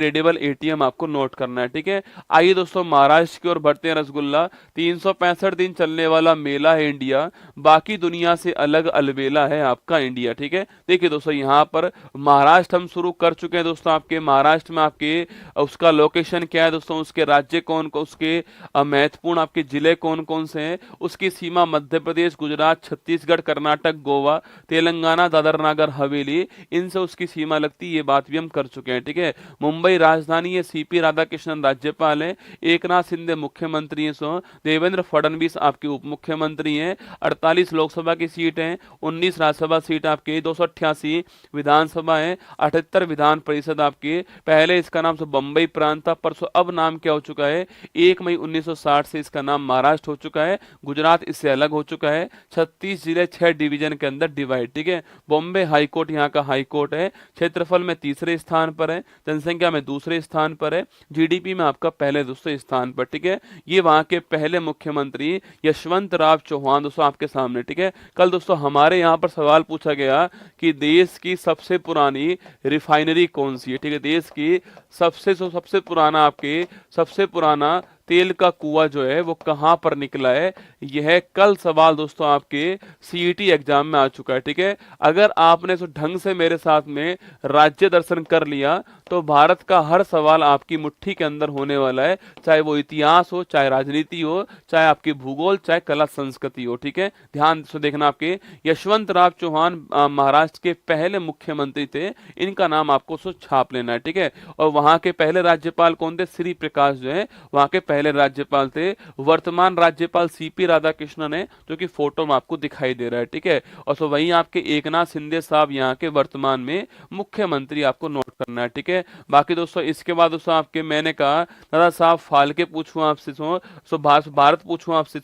Upgradable ATM आपको note करना है, ठीक है। आइए दोस्तों महाराष्ट्र की ओर बढ़ते हैं। रसगुल्ला 365 दिन चलने वाला मेला है इंडिया, बाकी दुनिया से अलग अलबेला है आपका इंडिया, ठीक है। देखिए दोस्तों यहाँ पर महाराष्ट्र हम शुरू कर चुके हैं दोस्तों। आपके महाराष्ट्र में आपके उसका लोकेशन क्या है दोस्तों, उसके राज्य कौन कौन, उसके महत्वपूर्ण आपके जिले कौन कौन से हैं, उसकी सीमा मध्य प्रदेश, गुजरात, छत्तीसगढ़, कर्नाटक, गोवा, तेलंगाना, दादर नगर हवेली, इनसे उसकी सीमा लगती है, ये बात भी हम कर चुके हैं, ठीक है। मुंबई राजधानी है, सीपी राधाकृष्णन राज्यपाल है, एकनाथ शिंदे मुख्यमंत्री हैं, सो देवेंद्र फडणवीस आपके उप मुख्यमंत्री हैं। 48 लोकसभा की सीट है, 19 राज्यसभा सीट आपके, 288 विधानसभा है, 78 विधान परिषद आपके। पहले इसका नाम बंबई प्रांत था, पर अब नाम क्या हो चुका है, 1 मई 1960 से इसका नाम महाराष्ट्र हो चुका है। गुजरात इससे अलग हो चुका है। 36 जिले 6 डिवीजन के अंदर डिवाइड, ठीक है। बॉम्बे हाईकोर्ट यहाँ का हाईकोर्ट है। क्षेत्रफल में तीसरे स्थान पर है, जनसंख्या में दूसरे स्थान पर है, जीडीपी में आपका पहले दूसरे स्थान पर, ठीक है। ये वहां के पहले मुख्यमंत्री यशवंत राव चौहान दोस्तों आपके सामने, ठीक है। कल दोस्तों हमारे यहाँ पर सवाल पूछा गया कि देश की सबसे पुरानी रिफाइनरी कौन सी है, ठीक है। देश की सबसे पुराना आपके सबसे पुराना तेल का कुआं जो है वो कहां पर निकला है, यह कल सवाल दोस्तों आपके सीईटी एग्जाम में आ चुका है, ठीक है। अगर आपने तो ढंग से मेरे साथ में राज्य दर्शन कर लिया तो भारत का हर सवाल आपकी मुट्ठी के अंदर होने वाला है, चाहे वो इतिहास हो, चाहे राजनीति हो, चाहे आपकी भूगोल, चाहे कला संस्कृति हो, ठीक है। ध्यान से देखना, आपके यशवंत राव चौहान महाराष्ट्र के पहले मुख्यमंत्री थे, इनका नाम आपको छाप लेना है, ठीक है। और वहां के पहले राज्यपाल कौन थे, श्री प्रकाश जो है वहां के पहले राज्यपाल थे। वर्तमान राज्यपाल सीपी राधाकृष्णन है, जो कि फोटो में आपको दिखाई दे रहा है, ठीक है। और तो वहीं आपके एकनाथ शिंदे साहब यहाँ के वर्तमान में मुख्यमंत्री आपको नोट करना है, ठीक है। बाकी दोस्तों इसके बाद दोस्तों आपके मैंने कहा दादा साहब फाल्के पूछूं आपसे, सो भारत पूछूं आपसे,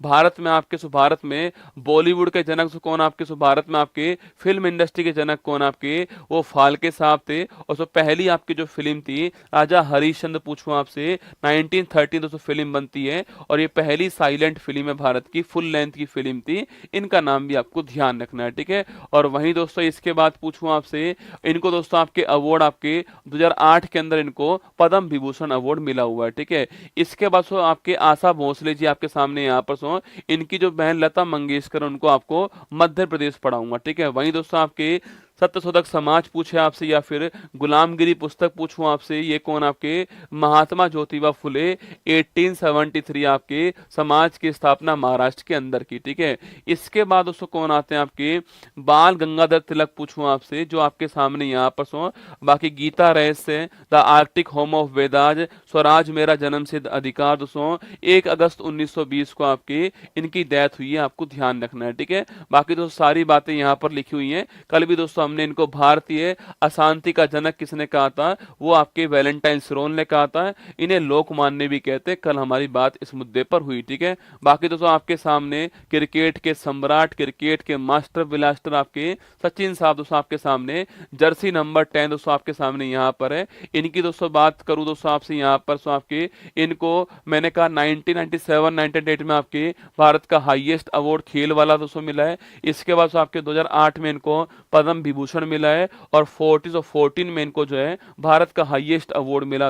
भारत में आपके भारत में बॉलीवुड के जनक कौन आपके, भारत में आपके फिल्म इंडस्ट्री के जनक कौन आपके, वो फाल्के साहब थे। और पहली आपकी जो फिल्म थी राजा हरिश्चंद्र पूछूं आपसे, 1913 दोस्तों फिल्म बनती है, और ये पहली साइलेंट फिल्म है भारत की, फुल लेंथ की फिल्म थी। इनका नाम भी आपको ध्यान रखना है, ठीक है। और वहीं दोस्तों इसके बाद पूछूं आपसे, इनको दोस्तों आपके अवार्ड आपके 2008 के अंदर इनको पद्म विभूषण अवार्ड मिला हुआ है, ठीक है। इसके बाद आपके आशा भोसले जी आपके सामने यहाँ पर इनकी जो बहन लता मंगेशकर, उनको आपको मध्य प्रदेश पढ़ाऊंगा, ठीक है। वहीं दोस्तों आपके सत्यशोधक समाज पूछे आपसे, या फिर गुलामगिरी पुस्तक पूछूं आपसे, ये कौन आपके महात्मा ज्योतिबा फुले, 1873 आपके समाज की स्थापना महाराष्ट्र के अंदर की, ठीक है। इसके बाद दोस्तों कौन आते हैं आपके बाल गंगाधर तिलक पूछूं आपसे, जो आपके सामने यहाँ पर बाकी गीता रहस्य, the Arctic home of Vedas, Swaraj मेरा जन्म सिद्ध अधिकार दोस्तों 1 अगस्त 1920 को आपके इनकी डेथ हुई है, आपको ध्यान रखना है, ठीक है। बाकी दोस्तों सारी बातें यहाँ पर लिखी हुई हैं। कल भी दोस्तों हमने इनको भारतीय अशांति का जनक किसने कहा था, वो आपके वैलेंटाइन सिरोन ने कहा था। इन्हें लोकमान्य भी कहते, कल हमारी बात इस मुद्दे पर हुई, ठीक है। बाकी दोस्तों आपके सामने क्रिकेट के सम्राट, क्रिकेट के मास्टर ब्लास्टर आपके सचिन साहब दोस्तों आपके सामने, जर्सी नंबर 10 दोस्तों आपके सामने यहाँ पर है। इनकी दोस्तों बात करूं दोस्तों आपसे यहाँ पर आपके इनको मैंने कहा 1997-98 में आपके भारत का हाईएस्ट अवार्ड खेल वाला दोस्तों मिला है। इसके बाद आपके 2008 में इनको पद्म विभूषण मिला है, और 14 में इनको जो है भारत का हाईएस्ट अवार्ड मिला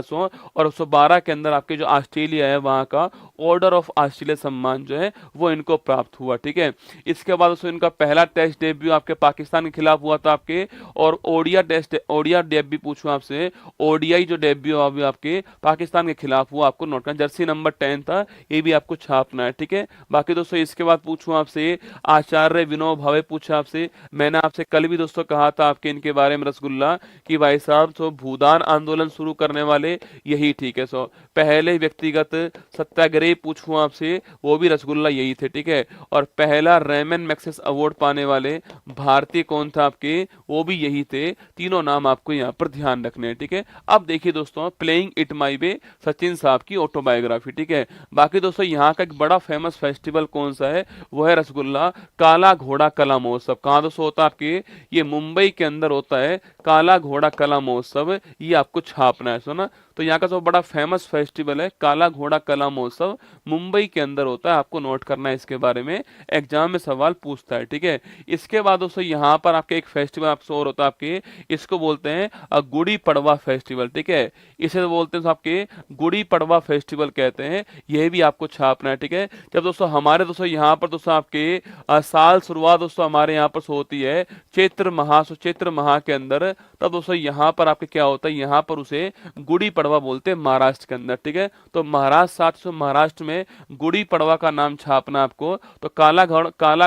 और 112 के अंदर आपके जो ऑस्ट्रेलिया है वहां का ऑर्डर ऑफ ऑस्ट्रेलिया सम्मान जो है वो इनको प्राप्त हुआ, ठीक है। इसके बाद इनका पहला टेस्ट डेब्यू आपके पाकिस्तान के खिलाफ हुआ था आपके, और ओडिया डेब्यू पूछूं आपसे, ओडीआई जो डेब्यू अभी आपके पाकिस्तान के खिलाफ हुआ, आपको नोट करना, जर्सी नंबर 10 था, ये भी आपको छापना है, ठीक है। बाकी दोस्तों इसके बाद पूछूं आपसे आचार्य विनोद भावे पूछा आपसे, मैंने आपसे कल भी दोस्तों कहा था आपके इनके बारे में रसगुल्ला कि भाई साहब भूदान आंदोलन शुरू करने वाले यही, ठीक है। पहले व्यक्तिगत सत्याग्रही पूछूं आपसे, वो भी रसगुल्ला यही थे, ठीक है। और पहला रेमन मैक्सेस अवार्ड पाने वाले भारतीय कौन था आपके, वो भी यही थे। तीनों नाम आपको यहाँ पर ध्यान रखने हैं, ठीक है। अब देखिए दोस्तों प्लेइंग इट माई वे, सचिन साहब की ऑटोबायोग्राफी, ठीक है। बाकी दोस्तों यहाँ का एक बड़ा फेमस फेस्टिवल कौन सा है, वो है रसगुल्ला काला घोड़ा कला महोत्सव। कहाँ दोस्तों होता है आपके, ये मुंबई के अंदर होता है काला घोड़ा कला महोत्सव, ये आपको छापना है, सुना। तो यहाँ का जो बड़ा फेमस फेस्टिवल है काला घोड़ा कला महोत्सव, मुंबई के अंदर होता है। आपको नोट करना है इसके बारे में, एग्जाम में सवाल पूछता है, ठीक है। इसके बाद दोस्तों यहाँ पर आपके एक फेस्टिवल आपसे और होता है आपके, इसको बोलते हैं गुड़ी पड़वा फेस्टिवल, ठीक है। इसे बोलते हैं आपके गुड़ी पड़वा फेस्टिवल कहते हैं। यह भी आपको छापना है, ठीक है। जब दोस्तों हमारे दोस्तों यहाँ पर दोस्तों आपके साल शुरुआत दोस्तों हमारे यहाँ पर होती है चैत्र माह के अंदर, तब दोस्तों यहाँ पर आपके क्या होता है, यहाँ पर उसे गुड़ी पड़वा बोलते हैं महाराष्ट्र के अंदर, ठीक है। तो महाराष्ट्र साथ महाराष्ट्र में गुड़ी पड़वा का नाम छापना आपको। तो काला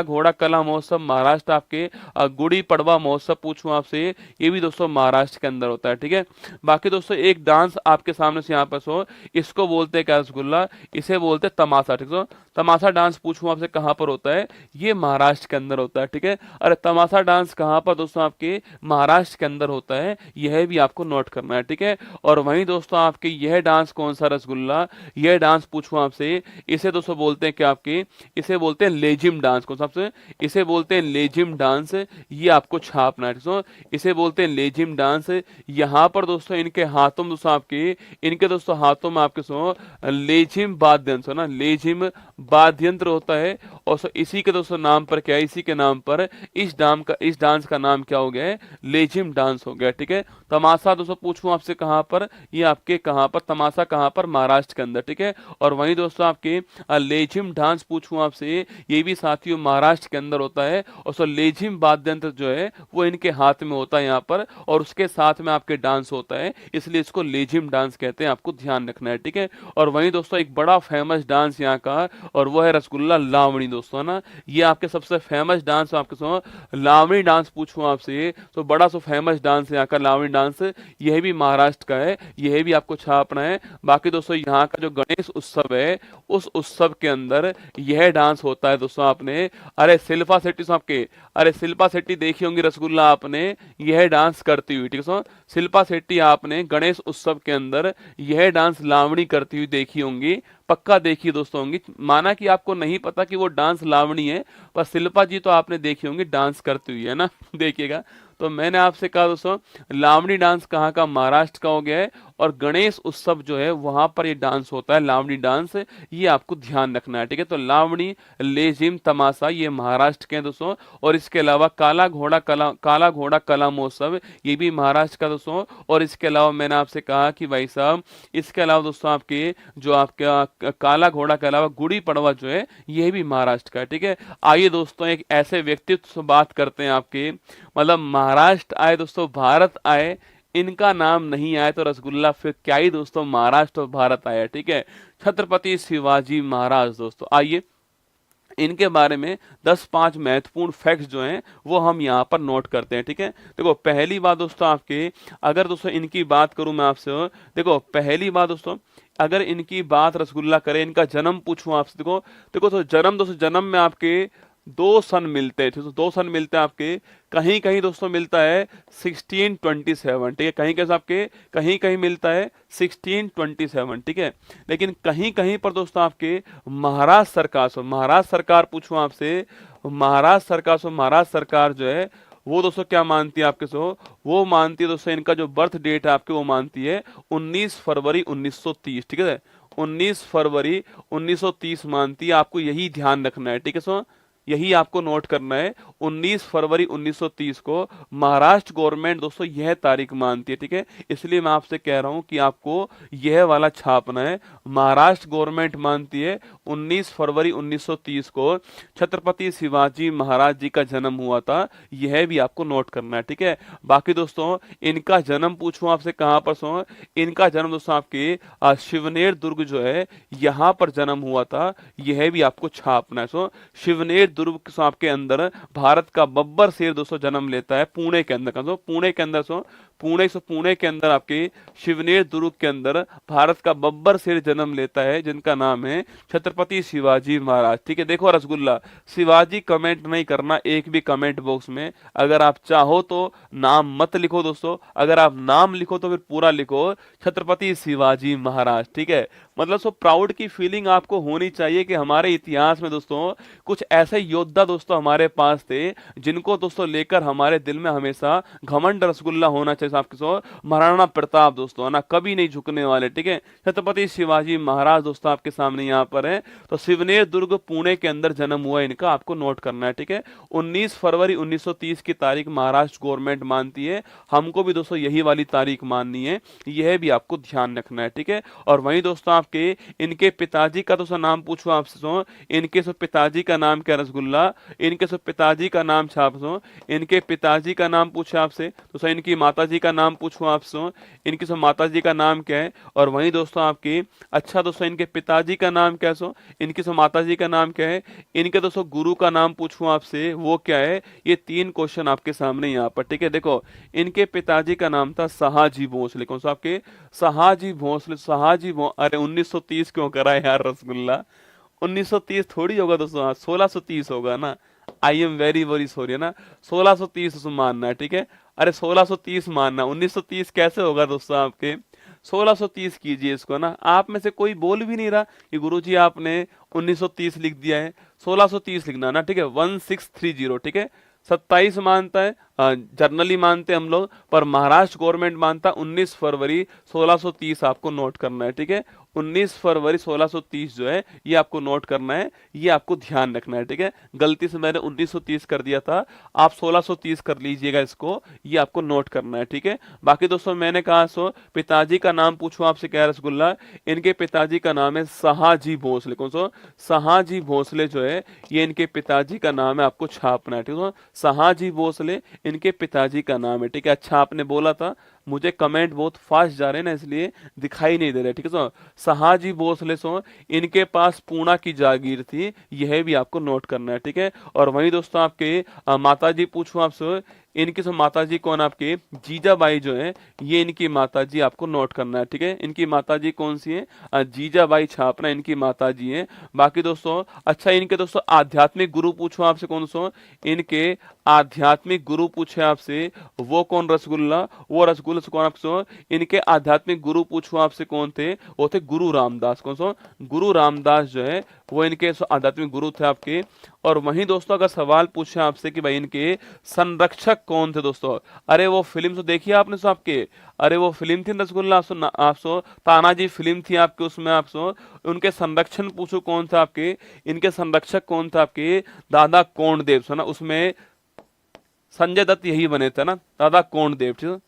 घोड़ा कला महोत्सव महाराष्ट्र, आपके गुड़ी पड़वा महोत्सव पूछूं आपसे, ये भी दोस्तों महाराष्ट्र के अंदर होता है, ठीक है। बाकी दोस्तों एक डांस आपके सामने से यहाँ पर इसको बोलते हैं क्या रसगुल्ला, इसे बोलते हैं तमाशा, ठीक है। तमाशा डांस पूछूं आपसे कहाँ पर होता है, ये महाराष्ट्र के अंदर होता है, ठीक है। अरे तमाशा डांस कहाँ पर दोस्तों आपके महाराष्ट्र के अंदर होता है, यह भी आपको नोट करना है, ठीक है। और वहीं दोस्तों आपके यह डांस कौन सा रसगुल्ला, यह डांस पूछूं आपसे, इसे दोस्तों बोलते हैं क्या आपके, इसे बोलते हैं लेजिम डांस, कौन सा आपसे, इसे बोलते हैं लेजिम डांस, ये आपको छापना है, ठीक है। इसे बोलते हैं लेजिम डांस। यहाँ पर दोस्तों इनके हाथों में दोस्तों आपके, इनके दोस्तों हाथों में आपके लेजिम वाद्य यंत्र ना, लेजिम वाद्य यंत्र होता है। और इसी के दोस्तों नाम पर क्या है, इसी के नाम पर इस डांस का नाम क्या हो गया है, लेजिम डांस हो गया, ठीक है। तमाशा दोस्तों पूछूं आपसे कहां पर, ये आपके कहां पर, तमाशा कहां पर, महाराष्ट्र के अंदर, ठीक है। और वहीं दोस्तों आपके लेजिम डांस पूछूं आपसे, ये भी साथियों महाराष्ट्र के अंदर होता है। और लेजिम वाद्य यंत्र जो है वो इनके हाथ में होता है यहाँ पर, और उसके साथ में आपके डांस होता है, इसलिए इसको लेजिम डांस कहते हैं, आपको ध्यान रखना है, ठीक है। और वहीं दोस्तों एक बड़ा फेमस डांस यहाँ का, और वो है रसगुल्ला लावणी दोस्तों ना, ये आपके सबसे फेमस डांस आपके लावणी डांस पूछूं आपसे, तो बड़ा फेमस डांस है यहाँ का लावणी डांस, यह भी महाराष्ट्र का है, यह भी आपको छापना है। बाकी दोस्तों यहाँ का जो गणेश उत्सव है, उस उत्सव के अंदर यह डांस होता है दोस्तों। आपने अरे शिल्पा शेट्टी आपके, अरे शिल्पा शेट्टी देखी होंगी रसगुल्ला आपने यह डांस करती हुई, ठीक है। शिल्पा शेट्टी आपने गणेश उत्सव के अंदर यह डांस लावणी करती हुई देखी होंगी, पक्का देखी दोस्तों होंगी। माना कि आपको नहीं पता कि वो डांस लावणी है, पर शिल्पा जी तो आपने देखी होंगी डांस करती हुई, है ना। देखिएगा, तो मैंने आपसे कहा दोस्तों लावणी डांस कहाँ का, महाराष्ट्र का हो गया है। और गणेश उत्सव जो है वहां पर ये डांस होता है, लावणी डांस, ये आपको ध्यान रखना है, ठीक है। तो लावणी, लेजिम, तमाशा ये महाराष्ट्र के हैं दोस्तों। और इसके अलावा काला घोड़ा कला महोत्सव, ये भी महाराष्ट्र का दोस्तों। और इसके अलावा मैंने आपसे कहा कि भाई साहब, इसके अलावा दोस्तों आपके जो आपका काला घोड़ा के अलावा गुड़ी पड़वा जो है, यह भी महाराष्ट्र का है, ठीक है। आइए दोस्तों एक ऐसे व्यक्तित्व से बात करते हैं आपके, मतलब महाराष्ट्र आए दोस्तों, भारत आए, इनका नाम नहीं आया तो रसगुल्ला फिर क्या ही दोस्तों, महाराष्ट्र और भारत आया, ठीक है। छत्रपति शिवाजी महाराज दोस्तों। आइए इनके बारे में 10-5 महत्वपूर्ण फैक्ट्स जो हैं वो हम यहाँ पर नोट करते हैं, ठीक है। देखो पहली बात दोस्तों आपके, अगर दोस्तों इनकी बात करूं मैं आपसे, देखो पहली बात दोस्तों, अगर इनकी बात रसगुल्ला करें, इनका जन्म पूछूं आपसे, देखो देखो तो जन्म दोस्तों, जन्म में आपके 2 सन मिलते हैं, 2 सन मिलते हैं आपके, कहीं कहीं दोस्तों मिलता है 1627, ठीक है। कहीं कहीं आपके, कहीं कहीं मिलता है 1627, ठीक है। लेकिन कहीं कहीं पर दोस्तों आपके महाराष्ट्र सरकार पूछूं आपसे, महाराष्ट्र सरकार जो है वो दोस्तों क्या मानती है आपके वो मानती है दोस्तों, इनका जो बर्थ डेट है आपके वो मानती है 19 फरवरी 1930, ठीक है। 19 फरवरी 1930 मानती है, आपको यही ध्यान रखना है, ठीक है। यही आपको नोट करना है, 19 फरवरी 1930 को महाराष्ट्र गवर्नमेंट दोस्तों यह तारीख मानती है, ठीक है। इसलिए मैं आपसे कह रहा हूं कि आपको यह वाला छापना है, महाराष्ट्र गवर्नमेंट मानती है 19 फरवरी 1930 को छत्रपति शिवाजी महाराज जी का जन्म हुआ था, यह भी आपको नोट करना है, ठीक है। बाकी दोस्तों इनका जन्म पूछूं आपसे कहां पर, इनका जन्म दोस्तों आपके शिवनेर दुर्ग जो है यहां पर जन्म हुआ था, यह भी आपको छापना है। शिवनेर दुर्ग आपके अंदर भारत का बब्बर शेर दोस्तों जन्म लेता है, पुणे के अंदर, पुणे के अंदर पुणे के अंदर आपके शिवनेर दुर्ग के अंदर भारत का बब्बर शेर जन्म लेता है, जिनका नाम है छत्रपति शिवाजी महाराज, ठीक है। देखो रसगुल्ला, शिवाजी कमेंट नहीं करना एक भी कमेंट बॉक्स में, अगर आप चाहो तो नाम मत लिखो दोस्तों, अगर आप नाम लिखो तो फिर पूरा लिखो छत्रपति शिवाजी महाराज, ठीक है। मतलब प्राउड की फीलिंग आपको होनी चाहिए कि हमारे इतिहास में दोस्तों कुछ ऐसे योद्धा दोस्तों हमारे पास थे, जिनको दोस्तों लेकर हमारे दिल में हमेशा घमंड रसगुल्ला होना चाहिए। आपके सो महाराणा प्रताप दोस्तों, है ना, कभी नहीं झुकने वाले, ठीक है। छत्रपति शिवाजी महाराज दोस्तों आपके सामने यहाँ पर है। तो सिवनेर दुर्ग पुणे के अंदर जन्म हुआ इनका, आपको नोट करना है, ठीक है। 19 फरवरी 1930 की तारीख महाराष्ट्र गवर्नमेंट मानती है, हमको भी दोस्तों यही वाली तारीख माननी है, यह भी आपको ध्यान रखना है, ठीक है। और वहीं दोस्तों आपके इनके पिताजी का दोस्तों नाम पूछो आपसे सो, इनके सो पिताजी का नाम क्या रसगुल्ला, इनके सो पिताजी का नाम छाप सो, इनके पिताजी का नाम पूछे आपसे तो सो इनकी माताजी का नाम पूछो आपसे, इनकी सो माताजी का नाम क्या है। और वहीं दोस्तों आपकी अच्छा दोस्तों इनके पिताजी का नाम क्या सो, इनकी सो माताजी का नाम क्या है, इनके दोस्तों गुरु का नाम पूछूं आपसे वो क्या है। ये 3 क्वेश्चन आपके सामने यहाँ पर, ठीक है। देखो इनके पिताजी का नाम था शाहजी भोसले, कौन सा आपके शाहजी भोसले, अरे 1930 क्यों करा है यार रसगुल्ला, 1930 थोड़ी होगा दोस्तों, 1630 होगा ना। I am very very sorry, है ना, 1630 मानना है, ठीक है। अरे 1630 मानना, 1930 कैसे होगा दोस्तों आपके, 1630 कीजिए इसको ना। आप में से कोई बोल भी नहीं रहा कि गुरुजी आपने 1930 लिख दिया है, 1630 लिखना ना, ठीक है। 1630, ठीक है। 27 मानता है, जर्नली मानते हैं हम लोग, पर महाराष्ट्र गवर्नमेंट मानता 19 फरवरी 1630, आपको नोट करना है, ठीक है। 19 फरवरी 1630 जो है ये आपको नोट करना है, ये आपको ध्यान रखना है, ठीक है। गलती से मैंने 1930 कर दिया था, आप 1630 कर लीजिएगा इसको, ये आपको नोट करना है, ठीक है। बाकी दोस्तों मैंने कहा सो पिताजी का नाम पूछो आपसे क्या रसगुल्ला, इनके पिताजी का नाम है शाहजी भोसले, कौन सा शाहजी भोसले जो है ये इनके पिताजी का नाम है, आपको छापना है, ठीक है। शाहजी भोसले इनके पिताजी का नाम है, ठीक है। अच्छा आपने बोला था, मुझे कमेंट बहुत फास्ट जा रहे हैं ना इसलिए दिखाई नहीं दे रहे, ठीक है। सो शाहजी भोसले सो इनके पास पूना की जागीर थी, यह भी आपको नोट करना है, ठीक है। और वहीं दोस्तों आपके माताजी पूछूं आपसे, इनकी सो माताजी कौन, आपके जीजाबाई जो है ये इनकी माताजी, आपको नोट करना है, ठीक है। इनकी माताजी कौन सी है, जीजाबाई छापना इनकी माताजी है। बाकी दोस्तों अच्छा इनके दोस्तों आध्यात्मिक गुरु पूछो आपसे कौन सो, इनके आध्यात्मिक गुरु पूछे आपसे वो कौन रसगुल्ला, वो रसगुल्ला से कौन आपसे, इनके आध्यात्मिक गुरु पूछो आपसे कौन थे, वो थे गुरु रामदास, कौन सो गुरु रामदास जो है वो इनके आध्यात्मिक गुरु थे आपके। और वहीं दोस्तों अगर सवाल पूछे आपसे कि भाई इनके संरक्षक कौन थे दोस्तों, अरे वो फिल्म तो देखी आपने सो आपके, अरे वो फिल्म थी रसगुल्ला आप सो तानाजी फिल्म थी आपके, उसमें आप सो उनके संरक्षण पूछो कौन था आपके, इनके संरक्षक कौन था आपके दादा कोंडदेव सो ना, उसमें संजय दत्त यही बने थे ना, दादा कोंडदेव, ठीक है।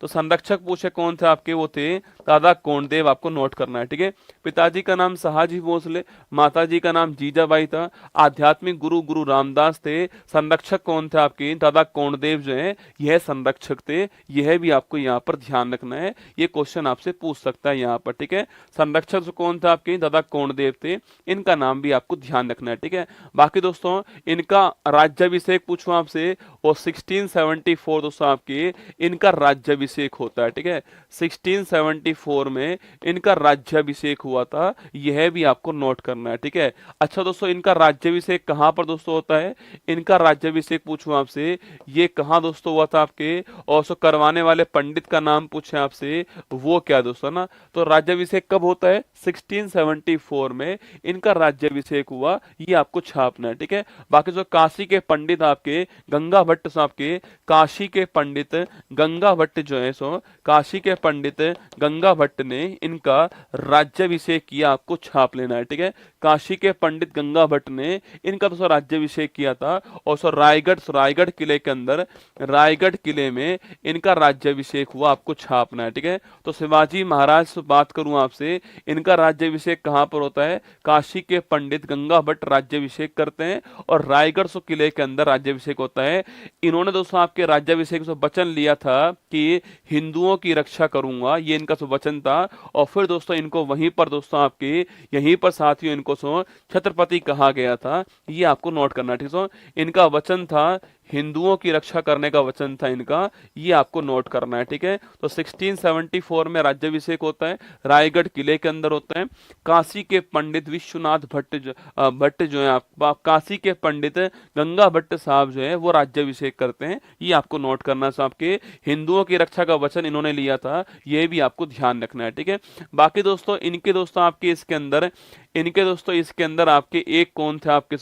तो संरक्षक पूछे कौन थे आपके, वो थे दादा कोंडदेव, आपको नोट करना है, ठीक है। पिताजी का नाम शाहजी भोसले, माताजी का नाम जीजाबाई था, आध्यात्मिक गुरु गुरु रामदास थे, संरक्षक कौन थे आपके दादा कोंडदेव जो है यह संरक्षक थे, यह भी आपको यहाँ पर ध्यान रखना है, ये क्वेश्चन आपसे पूछ सकता है यहाँ पर, ठीक है। संरक्षक कौन थे आपके दादा कोंडदेव थे, इनका नाम भी आपको ध्यान रखना है, ठीक है। बाकी दोस्तों इनका राज्याभिषेक पूछूं आपसे, और 1674 दोस्तों आपके इनका राज्याभिषेक होता है, ठीक है। 1674 में इनका राज्याभिषेक हुआ था, यह भी आपको नोट करना है, ठीक है। अच्छा दोस्तों इनका राज्याभिषेक कहां पर दोस्तों होता है, इनका राज्याभिषेक पूछूं आपसे ये कहां दोस्तों हुआ था आपके, और सो करवाने वाले पंडित का नाम पूछे आपसे वो क्या दोस्तों ना। तो राज्याभिषेक कब होता है, 1674 में इनका राज्याभिषेक हुआ, ये आपको छापना है, ठीक है। बाकी जो काशी के पंडित आपके गंगा भट्ट सो आपके काशी के पंडित गंगा भट्ट जो है सो काशी के पंडित गंगा भट्ट ने इनका राज्याभिषेक किया, आपको छाप लेना है, ठीक है। काशी के पंडित गंगा भट्ट ने इनका तो राज्याभिषेक किया था, और सो रायगढ़ किले के अंदर रायगढ़ किले में इनका राज्याभिषेक हुआ, आपको छापना है, ठीक है। तो शिवाजी महाराज से बात करूं आपसे, इनका राज्याभिषेक कहां पर होता है, काशी के पंडित गंगा भट्ट राज्याभिषेक करते हैं, और रायगढ़ सो किले के अंदर राज्याभिषेक होता है। इन्होंने दोस्तों आपके राज्याभिषेक से वचन लिया था कि हिंदुओं की रक्षा करूंगा, ये इनका सो वचन था। और फिर दोस्तों इनको वहीं पर दोस्तों आपके यहीं पर साथियों इनको सो छत्रपति कहा गया था, ये आपको नोट करना, ठीक है। इनका वचन था हिंदुओं की रक्षा करने का वचन था इनका, ये आपको नोट करना है, ठीक है। तो 1674 में राज्याभिषेक होता है, रायगढ़ किले के अंदर होता है। काशी के पंडित विश्वनाथ भट्ट जो है आप काशी के पंडित गंगा भट्ट साहब जो है वो राज्याभिषेक करते हैं, ये आपको नोट करना है। आपके हिंदुओं की रक्षा का वचन इन्होंने लिया था, ये भी आपको ध्यान रखना है, ठीक है। बाकी दोस्तों इनके दोस्तों आपके इसके अंदर इनके दोस्तों इसके अंदर आपके एक कौन थे आपके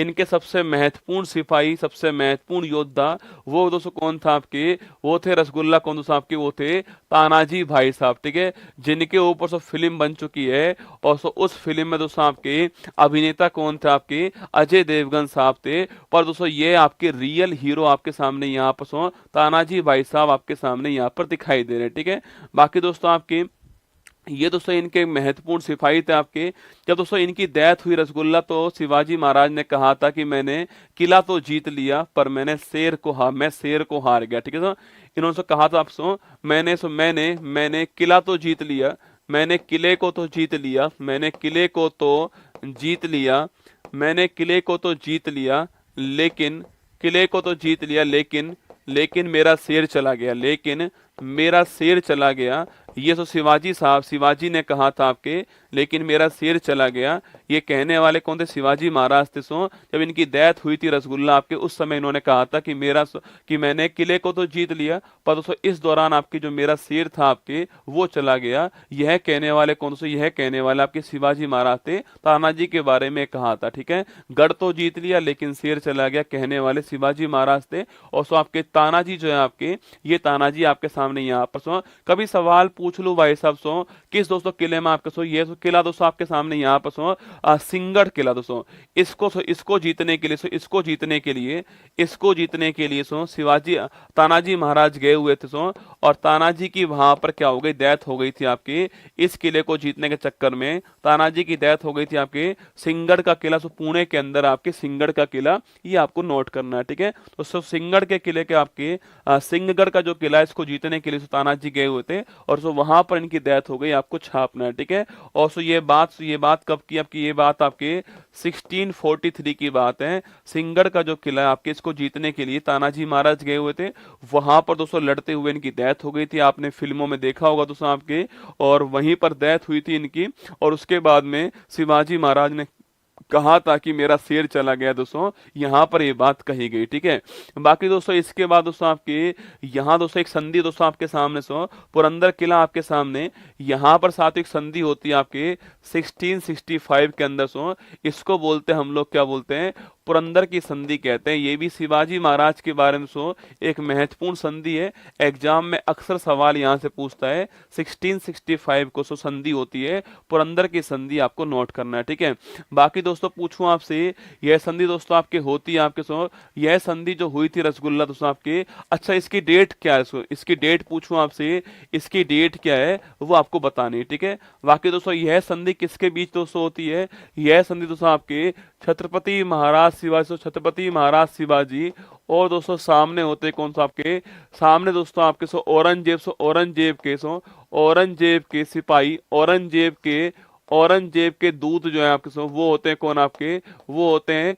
इनके सबसे महत्वपूर्ण सिपाही, सबसे महत्वपूर्ण योद्धा, वो दोस्तों कौन था आपके, वो थे रसगुल्ला कौन दोस्तों आपके, वो थे तानाजी भाई साहब, ठीक है, जिनके ऊपर फिल्म बन चुकी है। और उस फिल्म में दोस्तों आपके अभिनेता कौन थे आपके, अजय देवगन साहब थे। पर दोस्तों ये आपके रियल हीरो आपके सामने यहाँ पर तानाजी भाई साहब आपके सामने यहाँ पर दिखाई दे रहे हैं, ठीक है। बाकी दोस्तों आपके ये दोस्तों इनके महत्वपूर्ण सिपाही थे आपके। जब दोस्तों इनकी डेथ हुई रसगुल्ला, तो शिवाजी महाराज ने कहा था कि मैंने किला तो जीत लिया पर मैं शेर को हार गया, ठीक है। तो इन्होंने कहा था आपसे मैंने किला तो जीत लिया, मैंने किले को तो जीत लिया, मैंने किले को तो जीत लिया, मैंने किले को तो जीत लिया, लेकिन किले को तो जीत लिया लेकिन मेरा शेर चला गया, लेकिन मेरा शेर चला गया। ये तो शिवाजी ने कहा था आपके, लेकिन मेरा शेर चला गया। ये कहने वाले कौन थे, शिवाजी महाराज थे। जब इनकी डेथ हुई थी रसगुल्ला आपके, उस समय इन्होंने कहा था कि मैंने किले को तो जीत लिया पर दोस्तों इस दौरान आपके जो मेरा शेर था आपके वो चला गया। यह कहने वाले कौन से, यह कहने वाले आपके शिवाजी महाराज थे, तानाजी के बारे में कहा था, ठीक है। गढ़ तो जीत लिया लेकिन शेर चला गया, कहने वाले शिवाजी महाराज थे। और आपके तानाजी जो है आपके, ये तानाजी आपके सामने यहाँ पर कभी सवाल पूछ लो भाई साहब किस दोस्तों किले में आपके ये किला दोस्तों आपके सामने यहाँ पर सिंगड़ किला दोस्तों, इसको जीतने के लिए शिवाजी तानाजी महाराज गए हुए थे और तानाजी की वहां पर क्या हो गई, डेथ हो गई थी आपके। इस किले को जीतने के चक्कर में तानाजी की डेथ हो गई थी आपके। सिंगड़ का किला पुणे के अंदर आपके सिंगड़ का किला, ये आपको नोट करना है, ठीक है। तो सिंगड़ के किले के आपके सिंहगढ़ का जो किला है, इसको जीतने के लिए तानाजी गए हुए थे और वहां पर इनकी डेथ हो गई, आपको छापना है, ठीक है। और ये बात कब की आपकी, ये बात आपके 1643 की बात है। सिंहगढ़ का जो किला है आपके, इसको जीतने के लिए तानाजी महाराज गए हुए थे। वहां पर दोस्तों लड़ते हुए इनकी डेथ हो गई थी, आपने फिल्मों में देखा होगा दोस्तों आपके। और वहीं पर डेथ हुई थी इनकी। और उसके बाद में शिवाजी महाराज ने कहा था कि मेरा शेर चला गया दोस्तों, यहां पर ये बात कही गई, ठीक है। बाकी दोस्तों इसके बाद दोस्तों आपके यहां दोस्तों एक संधि दोस्तों आपके सामने पुरंदर किला आपके सामने, यहां पर साथ एक संधि होती है आपके 1665 के अंदर इसको बोलते हैं हम लोग, क्या बोलते हैं, पुरंदर की संधि कहते हैं। ये भी शिवाजी महाराज के बारे में एक महत्वपूर्ण संधि है। एग्जाम में अक्सर सवाल यहां से पूछता है। 1665 को संधि होती है, पुरंदर की संधि आपको नोट करना है, ठीक है। बाकी दोस्तों पूछूं आपसे, यह संधि दोस्तों आपके होती है आपके यह संधि जो हुई थी रसगुल्ला दोस्तों आपके, अच्छा इसकी डेट क्या है, इसकी डेट पूछूं आपसे, इसकी डेट क्या है वो आपको बतानी है, ठीक है। बाकी दोस्तों यह संधि किसके बीच दोस्तों होती है, यह संधि दोस्तों आपके छत्रपति महाराज शिवाजी और दोस्तों सामने होते कौन सा आपके, सामने दोस्तों आपके औरंगजेब के सिपाही, औरंगजेब के दूत जो है आपके वो होते हैं कौन आपके, वो होते हैं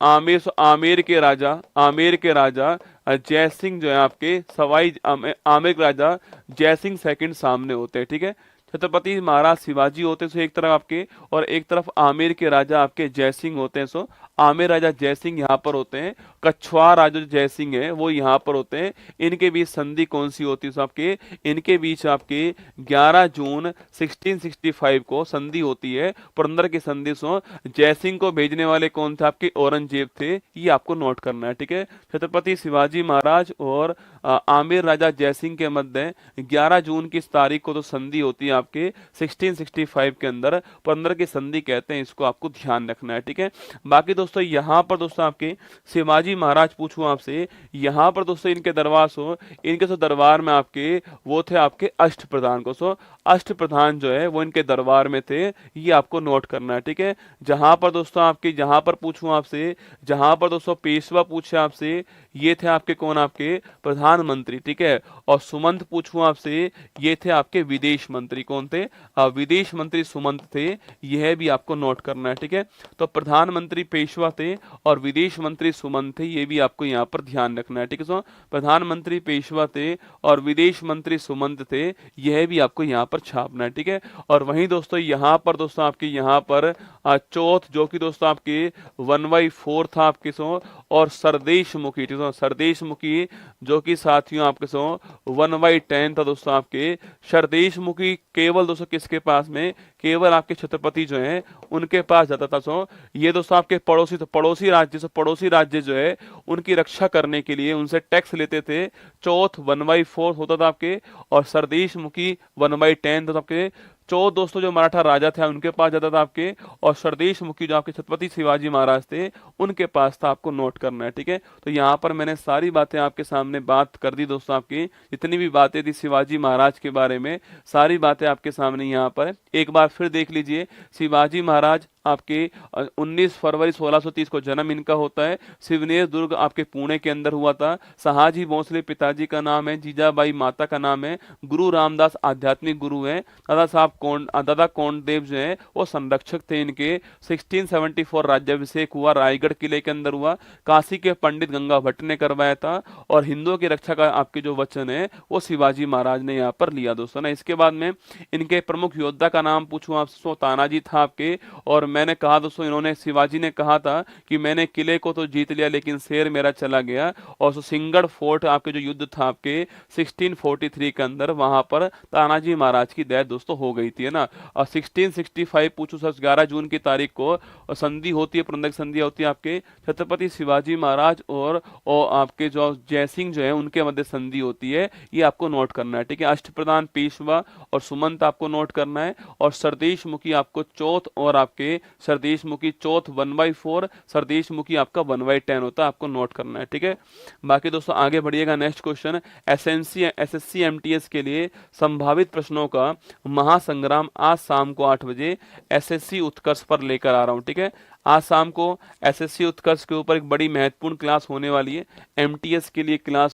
आमेर के राजा जय सिंह जो है आपके, आमेर के राजा जय सिंह सेकंड सामने होते हैं, ठीक है। छत्रपति महाराज शिवाजी होते हैं एक तरफ आपके, और एक तरफ आमेर के राजा आपके जय सिंह होते हैं। आमेर राजा जय सिंह यहाँ पर होते हैं, कछुआ राजा जय सिंह है वो यहाँ पर होते हैं। इनके बीच संधि कौन सी होती है आपके, इनके बीच आपके 11 जून 1665 को संधि होती है, पुरंदर की संधि। जय सिंह को भेजने वाले कौन थे आपके, औरंगजेब थे, ये आपको नोट करना है, ठीक है। छत्रपति शिवाजी महाराज और आमेर राजा जय सिंह के मध्य 11 जून की तारीख को तो संधि होती है आपके 1665 के अंदर, पुरंदर की संधि कहते हैं, इसको आपको ध्यान रखना है, ठीक है। बाकी दोस्तों यहाँ पर दोस्तों आपके शिवाजी महाराज पूछूं आपसे, यहाँ पर दोस्तों इनके दरबार में आपके वो थे आपके अष्टप्रधान को अष्टप्रधान जो है वो इनके दरबार में थे, ये आपको नोट करना है, ठीक है। जहां पर दोस्तों आपके, जहां पर पूछूं आपसे, जहां पर दोस्तों पेशवा पूछे आपसे, ये थे आपके कौन, आपके प्रधानमंत्री, ठीक है। और सुमंत पूछूं आपसे, ये थे आपके विदेश मंत्री, कौन थे, विदेश मंत्री सुमंत थे, यह भी आपको नोट करना है, ठीक है। तो प्रधानमंत्री पेशवा थे और विदेश मंत्री सुमंत थे, ये भी आपको यहाँ पर ध्यान रखना है, ठीक है। प्रधानमंत्री पेशवा थे और विदेश मंत्री सुमंत थे, यह भी आपको यहाँ पर छापना है, ठीक है। और वहीं दोस्तों यहाँ पर दोस्तों आपकी यहाँ पर चौथ जो कि दोस्तों आपकी 1/4 था आपके सो, और सरदेश मुखी, ठीक है, सरदेश मुखी जो कि साथियों आपके सो 1/10 था दोस्तों आपके। सरदेश मुखी केवल दोस्तों किसके पास में, केवल आपके छत्रपति जो है उनके पास जाता था सो। ये दोस्तों आपके पड़ोसी, तो पड़ोसी राज्य जो है उनकी रक्षा करने के लिए उनसे टैक्स लेते थे। चौथ 1/4 होता था आपके, और सरदेश मुखी 1/10 था आपके। चौथ दोस्तों जो मराठा राजा थे उनके पास जाता था आपके, और सरदेश मुखी जो आपके छत्रपति शिवाजी महाराज थे उनके पास था। आपको नोट करना है, ठीक है। तो यहाँ पर मैंने सारी बातें आपके सामने बात कर दी दोस्तों, आपकी जितनी भी बातें थी शिवाजी महाराज के बारे में सारी बातें आपके सामने यहाँ पर एक बार फिर देख लीजिए। शिवाजी महाराज आपके 19 फरवरी 1630 को जन्म इनका होता है। सिवनेर दुर्ग आपके पुणे के अंदर हुआ था। शहाजी भोसले पिताजी का नाम है, जीजाबाई माता का नाम है, गुरु रामदास आध्यात्मिक गुरु हैं, दादा कोंडदेव जो है वो संरक्षक थे इनके। 1674 राज्याभिषेक हुआ, रायगढ़ किले के अंदर हुआ, काशी के पंडित गंगा भट्ट ने करवाया था, और हिंदुओं की रक्षा का आपके जो वचन है वो शिवाजी महाराज ने यहाँ पर लिया दोस्तों ना। इसके बाद में इनके प्रमुख योद्धा का नाम पूछूं आपसे तो तानाजी था आपके। और मैंने कहा दोस्तों इन्होंने, शिवाजी ने कहा था कि मैंने किले को तो जीत लिया लेकिन शेर मेरा चला गया। और सिंगड़ फोर्ट आपके जो युद्ध था आपके 1643 के अंदर, वहां पर तानाजी महाराज की डेथ दोस्तों हो गई थी, है ना। और 1665 पूछो सर 11 जून की तारीख को संधि होती है, पुरंदर की संधि होती है आपके छत्रपति शिवाजी महाराज और आपके जो जयसिंह जो है उनके मध्य संधि होती है। ये आपको नोट करना है, ठीक है। अष्टप्रधान पेशवा और सुमंत आपको नोट करना है। और सरदेश मुखी आपको चौथ, और आपके सरदेश मुखी चौथ 1/4, सरदेश मुखी आपका 1/10 होता है, आपको नोट करना है, ठीक है। बाकी दोस्तों आगे बढ़िएगा। नेक्स्ट क्वेश्चन, एसएससी एमटीएस के लिए संभावित प्रश्नों का महासंग्राम आज शाम को 8 बजे एसएससी उत्कर्ष पर लेकर आ रहा हूं, ठीक है। आज शाम को एसएससी उत्कर्ष के ऊपर एक बड़ी महत्वपूर्ण क्लास होने वाली है, एमटीएस के लिए क्लास